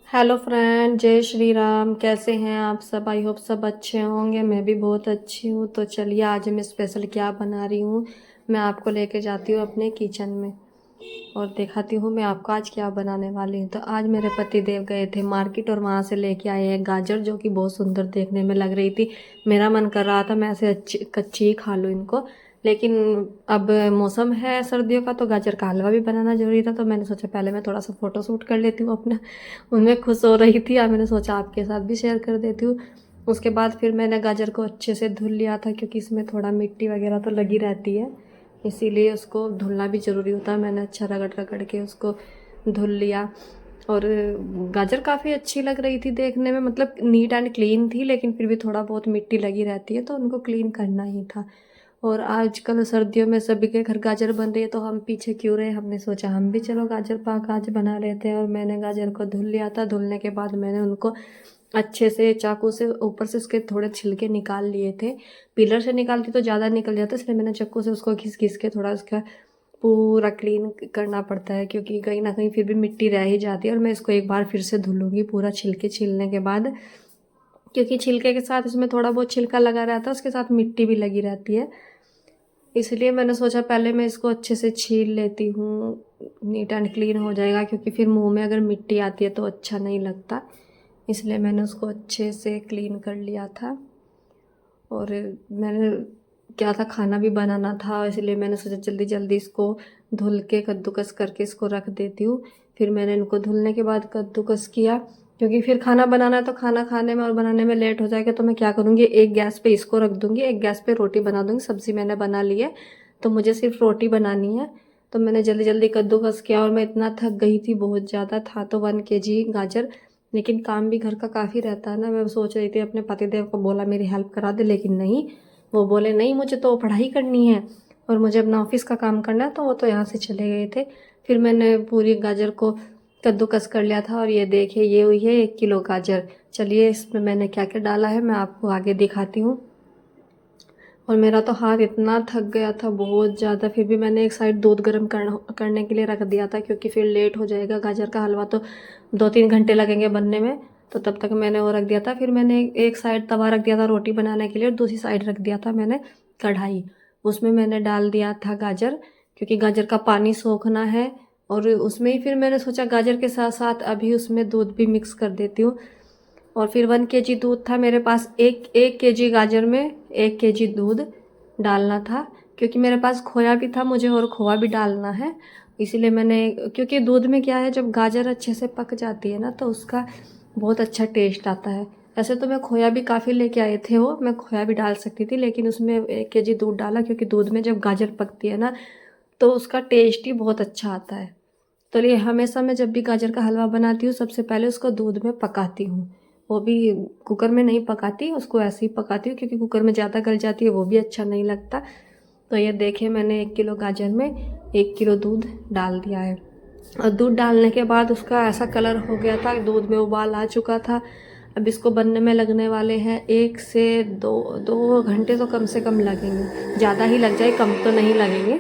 Hello friend, जय श्री राम। कैसे हैं आप सब? आई होप सब अच्छे होंगे। मैं भी बहुत अच्छी हूँ। तो चलिए, आज मैं स्पेशल क्या बना रही हूँ, मैं आपको लेके जाती हूँ अपने किचन में और दिखाती हूँ मैं आपको आज क्या बनाने वाली हूँ। तो आज मेरे पति देव गए थे मार्केट और वहाँ से लेके आए हैं गाजर, जो कि बहुत सुंदर देखने में लग रही थी। मेरा मन कर रहा था मैं ऐसे अच्छी कच्ची ही खा लूँ इनको, लेकिन अब मौसम है सर्दियों का तो गाजर का हलवा भी बनाना जरूरी था। तो मैंने सोचा पहले मैं थोड़ा सा फ़ोटो शूट कर लेती हूँ अपना। उनमें खुश हो रही थी और मैंने सोचा आपके साथ भी शेयर कर देती हूँ। उसके बाद फिर मैंने गाजर को अच्छे से धुल लिया था, क्योंकि इसमें थोड़ा मिट्टी वगैरह तो लगी रहती है, इसीलिए उसको धुलना भी ज़रूरी होता है। मैंने अच्छा रगड़ रगड़ के उसको धुल लिया। और गाजर काफ़ी अच्छी लग रही थी देखने में, मतलब नीट एंड क्लीन थी, लेकिन फिर भी थोड़ा बहुत मिट्टी लगी रहती है तो उनको क्लीन करना ही था। और आजकल सर्दियों में सभी के घर गाजर बन रही है, तो हम पीछे क्यों रहे। हमने सोचा हम भी चलो गाजर पाक आज बना लेते हैं। और मैंने गाजर को धुल लिया था। धुलने के बाद मैंने उनको अच्छे से चाकू से ऊपर से उसके थोड़े छिलके निकाल लिए थे। पीलर से निकालती तो ज़्यादा निकल जाता, इसलिए मैंने चाकू से उसको घिस घिस के थोड़ा उसका पूरा क्लीन करना पड़ता है, क्योंकि कहीं ना कहीं फिर भी मिट्टी रह ही जाती है। और मैं इसको एक बार फिर से धुलूँगी पूरा छिलके छीलने के बाद, क्योंकि छिलके के साथ इसमें थोड़ा बहुत छिलका लगा रहता है, उसके साथ मिट्टी भी लगी रहती है। इसलिए मैंने सोचा पहले मैं इसको अच्छे से छील लेती हूँ, नीट एंड क्लीन हो जाएगा, क्योंकि फिर मुंह में अगर मिट्टी आती है तो अच्छा नहीं लगता। इसलिए मैंने उसको अच्छे से क्लीन कर लिया था। और मैंने क्या था, खाना भी बनाना था, इसलिए मैंने सोचा जल्दी जल्दी इसको धुल के कद्दूकस करके इसको रख देती हूँ। फिर मैंने इनको धुलने के बाद कद्दूकस किया, क्योंकि फिर खाना बनाना है तो खाना खाने में और बनाने में लेट हो जाएगा। तो मैं क्या करूँगी, एक गैस पे इसको रख दूँगी, एक गैस पे रोटी बना दूँगी। सब्ज़ी मैंने बना ली है तो मुझे सिर्फ रोटी बनानी है। तो मैंने जल्दी जल्दी कद्दूकस किया और मैं इतना थक गई थी, बहुत ज़्यादा था तो 1 kg गाजर, लेकिन काम भी घर का काफ़ी रहता है ना। मैं सोच रही थी अपने पतिदेव को बोला मेरी हेल्प करा दे, लेकिन नहीं, वो बोले नहीं मुझे तो पढ़ाई करनी है और मुझे अपना ऑफिस का काम करना है, तो वो तो यहाँ से चले गए थे। फिर मैंने पूरी गाजर को कद्दूकस कर लिया था। और ये देखिए, ये हुई है 1 किलो गाजर। चलिए, इसमें मैंने क्या क्या डाला है मैं आपको आगे दिखाती हूँ। और मेरा तो हाथ इतना थक गया था बहुत ज़्यादा, फिर भी मैंने एक साइड दूध गर्म करने के लिए रख दिया था, क्योंकि फिर लेट हो जाएगा। गाजर का हलवा तो 2-3 घंटे लगेंगे बनने में, तो तब तक मैंने वो रख दिया था। फिर मैंने एक साइड तवा रख दिया था रोटी बनाने के लिए, और दूसरी साइड रख दिया था मैंने कढ़ाई। उसमें मैंने डाल दिया था गाजर, क्योंकि गाजर का पानी सोखना है। और उसमें ही फिर मैंने सोचा गाजर के साथ साथ अभी उसमें दूध भी मिक्स कर देती हूँ। और फिर 1 kg दूध था मेरे पास, एक kg गाजर में 1 kg दूध डालना था, क्योंकि मेरे पास खोया भी था मुझे और खोआ भी डालना है। इसीलिए मैंने, क्योंकि दूध में क्या है, जब गाजर अच्छे से पक जाती है ना तो उसका बहुत अच्छा टेस्ट आता है। ऐसे तो मैं खोया भी काफ़ी लेके आए थे, वो मैं खोया भी डाल सकती थी, लेकिन उसमें 1 kg दूध डाला, क्योंकि दूध में जब गाजर पकती है ना तो उसका टेस्ट ही बहुत अच्छा आता है। तो ये हमेशा मैं जब भी गाजर का हलवा बनाती हूँ सबसे पहले उसको दूध में पकाती हूँ। वो भी कुकर में नहीं पकाती, उसको ऐसे ही पकाती हूँ, क्योंकि कुकर में ज़्यादा गल जाती है, वो भी अच्छा नहीं लगता। तो ये देखिए, मैंने 1 किलो गाजर में 1 किलो दूध डाल दिया है। और दूध डालने के बाद उसका ऐसा कलर हो गया था, दूध में उबाल आ चुका था। अब इसको बनने में लगने वाले हैं 1 से 2 घंटे तो कम से कम लगेंगे, ज़्यादा ही लग जाए, कम तो नहीं लगेंगे।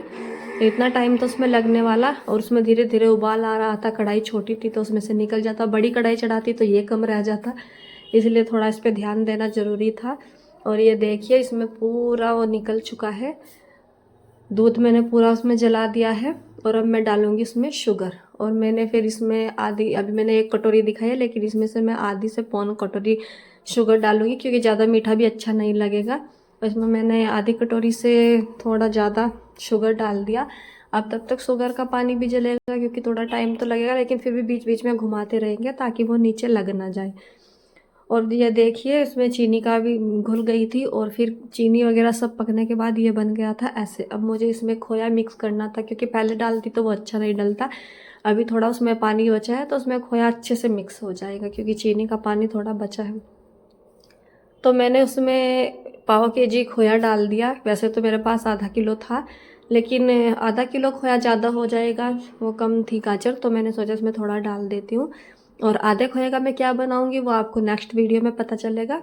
इतना टाइम तो उसमें लगने वाला। और उसमें धीरे धीरे उबाल आ रहा था, कढ़ाई छोटी थी तो उसमें से निकल जाता, बड़ी कढ़ाई चढ़ाती तो ये कम रह जाता, इसलिए थोड़ा इस पर ध्यान देना ज़रूरी था। और ये देखिए, इसमें पूरा वो निकल चुका है दूध, मैंने पूरा उसमें जला दिया है। और अब मैं डालूंगी इसमें शुगर। और मैंने फिर इसमें आधी, अभी मैंने 1 कटोरी दिखाई है, लेकिन इसमें से मैं आधी से पौन कटोरी शुगर डालूंगी, क्योंकि ज़्यादा मीठा भी अच्छा नहीं लगेगा। और इसमें मैंने आधी कटोरी से थोड़ा ज़्यादा शुगर डाल दिया। अब तब तक शुगर का पानी भी जलेगा, क्योंकि थोड़ा टाइम तो लगेगा, लेकिन फिर भी बीच बीच में घुमाते रहेंगे ताकि वो नीचे लग ना जाए। और ये देखिए, इसमें चीनी का भी घुल गई थी, और फिर चीनी वगैरह सब पकने के बाद ये बन गया था ऐसे। अब मुझे इसमें खोया मिक्स करना था, क्योंकि पहले डालती तो वो अच्छा नहीं डलता। अभी थोड़ा उसमें पानी बचा है तो उसमें खोया अच्छे से मिक्स हो जाएगा, क्योंकि चीनी का पानी थोड़ा बचा है। तो मैंने उसमें ½ kg खोया डाल दिया। वैसे तो मेरे पास आधा किलो था, लेकिन आधा किलो खोया ज़्यादा हो जाएगा, वो कम थी गाजर, तो मैंने सोचा इसमें थोड़ा डाल देती हूँ। और आधे खोए का मैं क्या बनाऊँगी वो आपको नेक्स्ट वीडियो में पता चलेगा।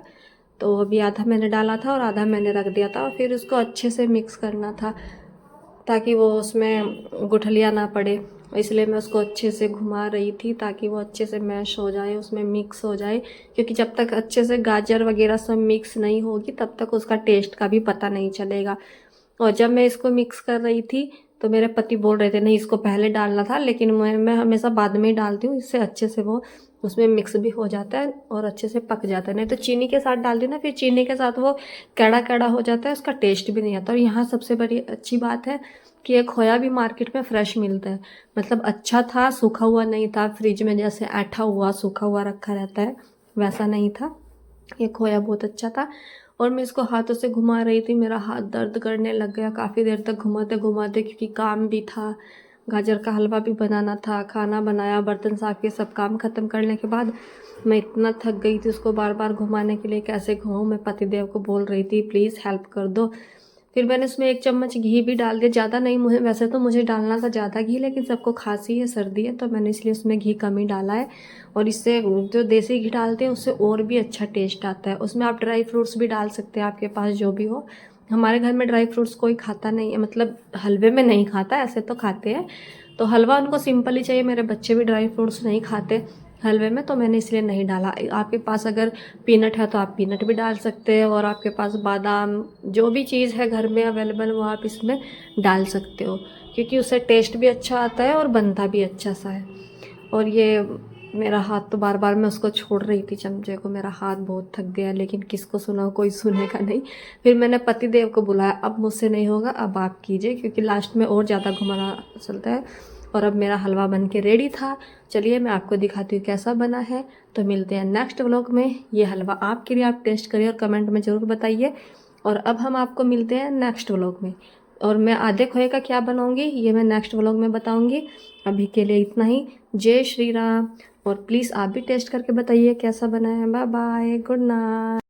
तो अभी आधा मैंने डाला था और आधा मैंने रख दिया था, और फिर उसको अच्छे से मिक्स करना था ताकि वो उसमें गुठलियाँ ना पड़े। इसलिए मैं उसको अच्छे से घुमा रही थी ताकि वो अच्छे से मैश हो जाए, उसमें मिक्स हो जाए, क्योंकि जब तक अच्छे से गाजर वगैरह सब मिक्स नहीं होगी तब तक उसका टेस्ट का भी पता नहीं चलेगा। और जब मैं इसको मिक्स कर रही थी तो मेरे पति बोल रहे थे नहीं इसको पहले डालना था, लेकिन मैं हमेशा बाद में ही डालती हूँ, इससे अच्छे से वो उसमें मिक्स भी हो जाता है और अच्छे से पक जाता है। नहीं तो चीनी के साथ डाल दी ना, फिर चीनी के साथ वो कैड़ा कैड़ा हो जाता है, उसका टेस्ट भी नहीं आता। और यहाँ सबसे बड़ी अच्छी बात है कि ये खोया भी मार्केट में फ्रेश मिलता है, मतलब अच्छा था, सूखा हुआ नहीं था, फ्रिज में जैसे ऐठा हुआ सूखा हुआ रखा रहता है वैसा नहीं था। ये खोया बहुत अच्छा था। और मैं इसको हाथों से घुमा रही थी, मेरा हाथ दर्द करने लग गया काफ़ी देर तक घुमाते घुमाते, क्योंकि काम भी था, गाजर का हलवा भी बनाना था, खाना बनाया, बर्तन साफ किए, सब काम ख़त्म करने के बाद मैं इतना थक गई थी उसको बार बार घुमाने के लिए, कैसे घुमाऊँ। मैं पतिदेव को बोल रही थी प्लीज़ हेल्प कर दो। फिर मैंने उसमें 1 चम्मच घी भी डाल दिया, ज़्यादा नहीं, मुझे वैसे तो मुझे डालना था ज़्यादा घी, लेकिन सबको खांसी है, सर्दी है, तो मैंने इसलिए उसमें घी कम ही डाला है। और इससे जो देसी घी डालते हैं उससे और भी अच्छा टेस्ट आता है। उसमें आप ड्राई फ्रूट्स भी डाल सकते हैं, आपके पास जो भी हो। हमारे घर में ड्राई फ्रूट्स कोई खाता नहीं है, मतलब हलवे में नहीं खाता, ऐसे तो खाते हैं, तो हलवा उनको सिंपल ही चाहिए। मेरे बच्चे भी ड्राई फ्रूट्स नहीं खाते हलवे में, तो मैंने इसलिए नहीं डाला। आपके पास अगर पीनट है तो आप पीनट भी डाल सकते हैं, और आपके पास बादाम जो भी चीज़ है घर में अवेलेबल वो आप इसमें डाल सकते हो, क्योंकि उससे टेस्ट भी अच्छा आता है और बनता भी अच्छा सा है। और ये मेरा हाथ तो बार बार मैं उसको छोड़ रही थी चमचे को, मेरा हाथ बहुत थक गया, लेकिन किसको सुनाओ, कोई सुनेगा नहीं। फिर मैंने पति देव को बुलाया, अब मुझसे नहीं होगा, अब आप कीजिए, क्योंकि लास्ट में और ज़्यादा घुमाना चलता है। और अब मेरा हलवा बन के रेडी था। चलिए मैं आपको दिखाती हूँ कैसा बना है। तो मिलते हैं नेक्स्ट व्लॉग में। ये हलवा आपके लिए, आप टेस्ट करिए और कमेंट में ज़रूर बताइए। और अब हम आपको मिलते हैं नेक्स्ट व्लॉग में, और मैं आधे खोए का क्या बनाऊँगी ये मैं नेक्स्ट व्लॉग में बताऊँगी। अभी के लिए इतना ही। जय श्री राम। और प्लीज़ आप भी टेस्ट करके बताइए कैसा बना है। Bye bye, good night.